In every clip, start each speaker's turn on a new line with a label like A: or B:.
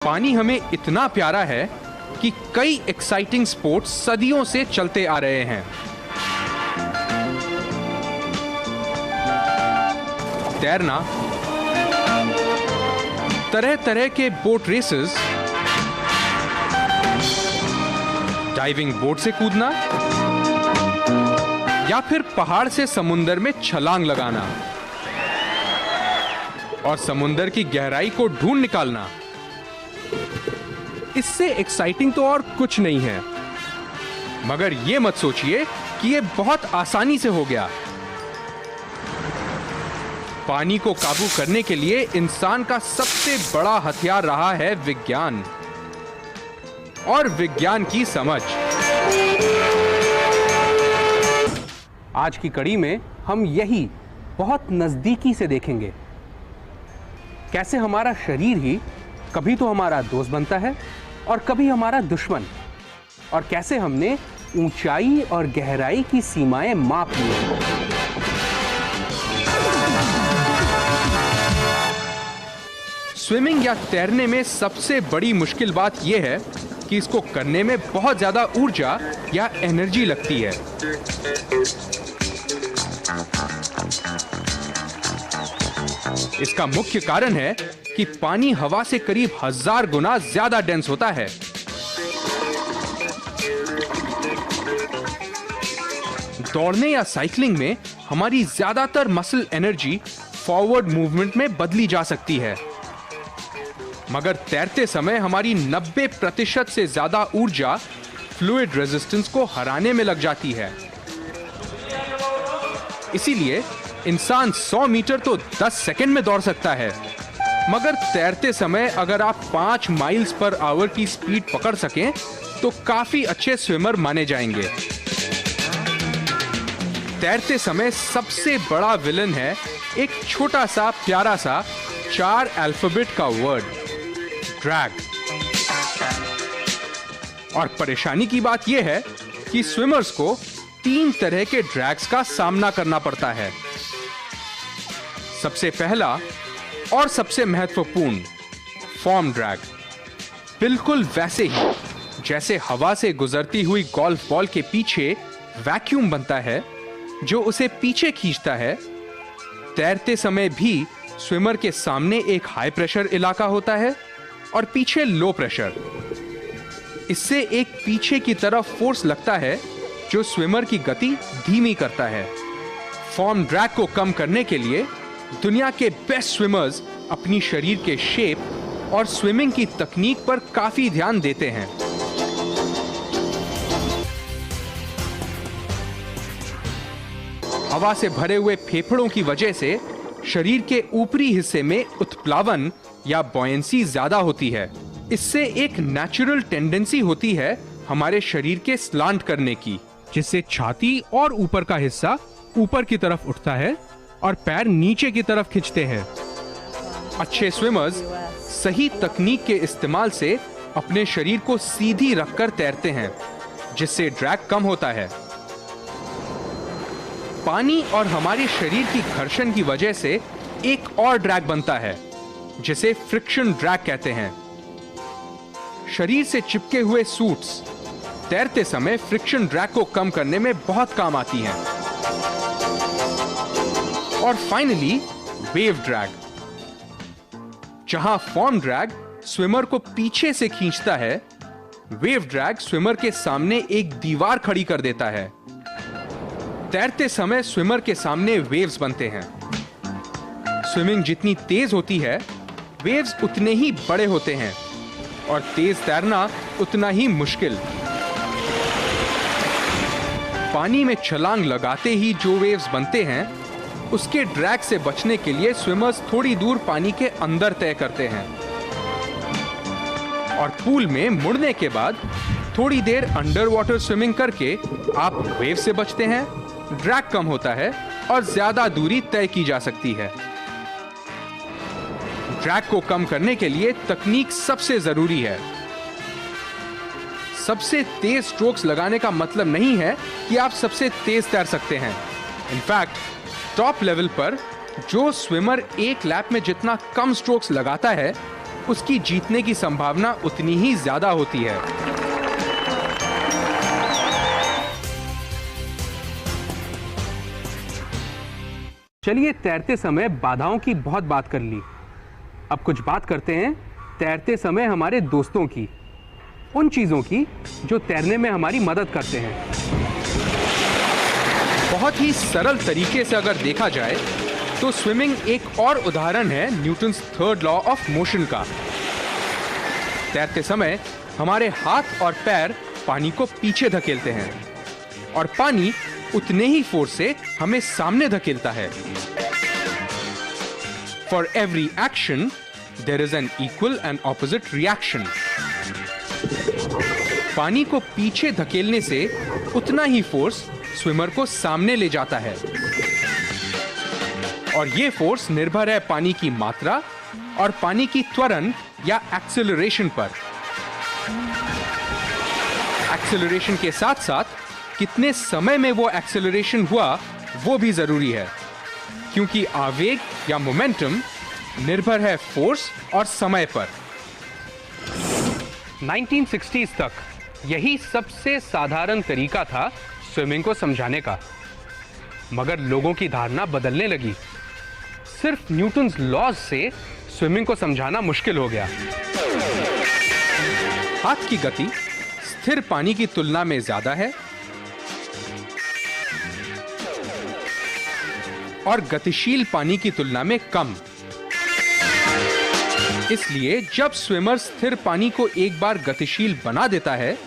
A: पानी हमें इतना प्यारा है कि कई एक्साइटिंग स्पोर्ट्स सदियों से चलते आ रहे हैं। तैरना, तरह तरह के बोट रेसेस, डाइविंग बोट से कूदना या फिर पहाड़ से समुंदर में छलांग लगाना और समुंदर की गहराई को ढूंढ निकालना। इससे एक्साइटिंग तो और कुछ नहीं है। मगर ये मत सोचिए कि ये बहुत आसानी से हो गया। पानी को काबू करने के लिए इंसान का सबसे बड़ा हथियार रहा है विज्ञान और विज्ञान की समझ। आज की कड़ी में हम यही बहुत नजदीकी से देखेंगे, कैसे हमारा शरीर ही कभी तो हमारा दोस्त बनता है और कभी हमारा दुश्मन, और कैसे हमने ऊंचाई और गहराई की सीमाएं माप ली हैं। स्विमिंग या तैरने में सबसे बड़ी मुश्किल बात यह है कि इसको करने में बहुत ज्यादा ऊर्जा या एनर्जी लगती है। इसका मुख्य कारण है कि पानी हवा से करीब 1000 गुना ज्यादा डेंस होता है। दौड़ने या साइकिलिंग में हमारी ज्यादातर मसल एनर्जी फॉरवर्ड मूवमेंट में बदली जा सकती है, मगर तैरते समय हमारी 90% से ज्यादा ऊर्जा फ्लूइड रेजिस्टेंस को हराने में लग जाती है। इसीलिए इंसान 100 मीटर तो 10 सेकंड में दौड़ सकता है, मगर तैरते समय अगर आप 5 माइल्स पर आवर की स्पीड पकड़ सकें तो काफी अच्छे स्विमर माने जाएंगे। तैरते समय सबसे बड़ा विलन है एक छोटा सा प्यारा सा 4 अल्फाबेट का वर्ड, ड्रैग। और परेशानी की बात यह है कि स्विमर्स को 3 तरह के ड्रैग्स का सामना करना पड़ता है। सबसे पहला और सबसे महत्वपूर्ण, फॉर्म ड्रैग। बिल्कुल वैसे ही जैसे हवा से गुजरती हुई गोल्फ बॉल के पीछे वैक्यूम बनता है जो उसे पीछे खींचता है, तैरते समय भी स्विमर के सामने एक हाई प्रेशर इलाका होता है और पीछे लो प्रेशर। इससे एक पीछे की तरफ फोर्स लगता है जो स्विमर की गति धीमी करता है। फॉर्म ड्रैग को कम करने के लिए दुनिया के बेस्ट स्विमर्स अपनी शरीर के शेप और स्विमिंग की तकनीक पर काफी ध्यान देते हैं। हवा से भरे हुए फेफड़ों की वजह से शरीर के ऊपरी हिस्से में उत्प्लावन या बॉयंसी ज्यादा होती है। इससे एक नेचुरल टेंडेंसी होती है हमारे शरीर के स्लांट करने की, जिससे छाती और ऊपर का हिस्सा ऊपर की तरफ उठता है और पैर नीचे की तरफ खींचते हैं। अच्छे स्विमर्स सही तकनीक के इस्तेमाल से अपने शरीर को सीधी रखकर तैरते हैं, जिससे ड्रैग कम होता है। पानी और हमारे शरीर की घर्षण की वजह से एक और ड्रैग बनता है जिसे फ्रिक्शन ड्रैग कहते हैं। शरीर से चिपके हुए सूट्स तैरते समय फ्रिक्शन ड्रैग को कम करने में बहुत काम आती हैं। और फाइनली वेव ड्रैग, जहां फॉर्म ड्रैग स्विमर को पीछे से खींचता है, वेव ड्रैग स्विमर के सामने एक दीवार खड़ी कर देता है। तैरते समय स्विमर के सामने वेव्स बनते हैं। स्विमिंग जितनी तेज होती है, वेव्स उतने ही बड़े होते हैं और तेज तैरना उतना ही मुश्किल। पानी में छलांग लगाते ही जो वेव्स बनते हैं, उसके ड्रैग से बचने के लिए स्विमर्स थोड़ी दूर पानी के अंदर तय करते हैं और पूल में मुड़ने के बाद थोड़ी देर अंडर वाटर स्विमिंग करके आप वेव से बचते हैं, ड्रैग कम होता है और ज्यादा दूरी तय की जा सकती है। ड्रैग को कम करने के लिए तकनीक सबसे जरूरी है। सबसे तेज स्ट्रोक्स लगाने का मतलब नहीं है कि आप सबसे तेज तैर सकते हैं। इनफैक्ट टॉप लेवल पर जो स्विमर एक लैप में जितना कम स्ट्रोक्स लगाता है, उसकी जीतने की संभावना उतनी ही ज्यादा होती है।
B: चलिए तैरते समय बाधाओं की बहुत बात कर ली, अब कुछ बात करते हैं तैरते समय हमारे दोस्तों की, उन चीजों की जो तैरने में हमारी मदद करते हैं।
A: बहुत ही सरल तरीके से अगर देखा जाए तो स्विमिंग एक और उदाहरण है Newton's third law of motion का। तैरते समय हमारे हाथ और पैर पानी को पीछे धकेलते हैं और पानी उतने ही फोर्स से हमें सामने धकेलता है। For every action there is an equal and opposite reaction. पानी को पीछे धकेलने से उतना ही फोर्स स्विमर को सामने ले जाता है और ये फोर्स निर्भर है पानी की मात्रा और पानी की त्वरण या एक्सेलरेशन पर। एक्सेलरेशन के साथ साथ कितने समय में वो एक्सेलरेशन हुआ वो भी जरूरी है, क्योंकि आवेग या मोमेंटम निर्भर है फोर्स और समय पर।
B: 1960s तक यही सबसे साधारण तरीका था स्विमिंग को समझाने का, मगर लोगों की धारणा बदलने लगी। सिर्फ न्यूटन्स लॉज से स्विमिंग को समझाना मुश्किल हो गया।
A: हाथ की गति स्थिर पानी की तुलना में ज्यादा है और गतिशील पानी की तुलना में कम। इसलिए जब स्विमर स्थिर पानी को एक बार गतिशील बना देता है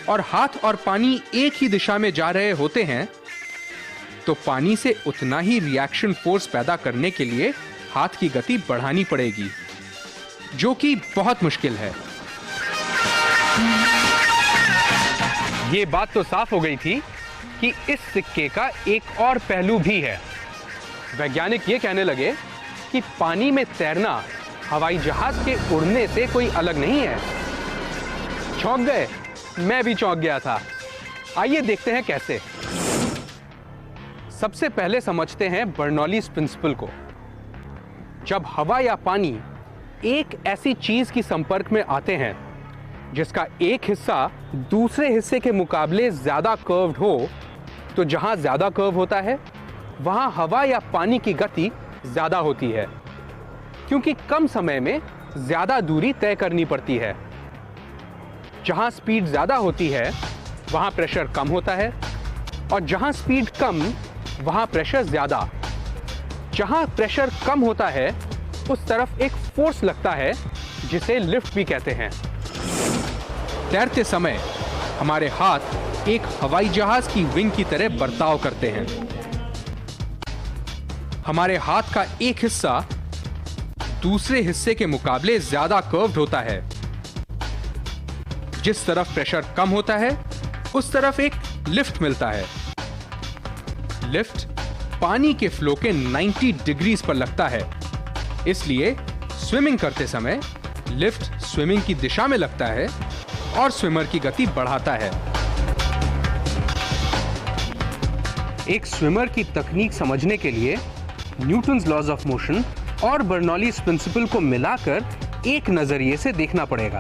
A: और हाथ और पानी एक ही दिशा में जा रहे होते हैं, तो पानी से उतना ही रिएक्शन फोर्स पैदा करने के लिए हाथ की गति बढ़ानी पड़ेगी, जो कि बहुत मुश्किल है।
B: ये बात तो साफ हो गई थी कि इस सिक्के का एक और पहलू भी है। वैज्ञानिक ये कहने लगे कि पानी में तैरना हवाई जहाज के उड़ने से कोई अलग नहीं है। चौंक गए? मैं भी चौंक गया था। आइए देखते हैं कैसे। सबसे पहले समझते हैं बर्नौलीज प्रिंसिपल को। जब हवा या पानी एक ऐसी चीज की संपर्क में आते हैं जिसका एक हिस्सा दूसरे हिस्से के मुकाबले ज्यादा कर्व्ड हो, तो जहां ज्यादा कर्व होता है वहां हवा या पानी की गति ज्यादा होती है, क्योंकि कम समय में ज्यादा दूरी तय करनी पड़ती है। जहां स्पीड ज्यादा होती है वहां प्रेशर कम होता है और जहां स्पीड कम वहां प्रेशर ज्यादा। जहां प्रेशर कम होता है उस तरफ एक फोर्स लगता है जिसे लिफ्ट भी कहते हैं।
A: तैरते समय हमारे हाथ एक हवाई जहाज की विंग की तरह बर्ताव करते हैं। हमारे हाथ का एक हिस्सा दूसरे हिस्से के मुकाबले ज्यादा कर्व्ड होता है। जिस तरफ प्रेशर कम होता है उस तरफ एक लिफ्ट मिलता है। लिफ्ट पानी के फ्लो के 90 डिग्रीज पर लगता है, इसलिए स्विमिंग करते समय लिफ्ट स्विमिंग की दिशा में लगता है और स्विमर की गति बढ़ाता है।
B: एक स्विमर की तकनीक समझने के लिए न्यूटन्स लॉज ऑफ मोशन और बर्नौलीज प्रिंसिपल को मिलाकर एक नजरिए से देखना पड़ेगा।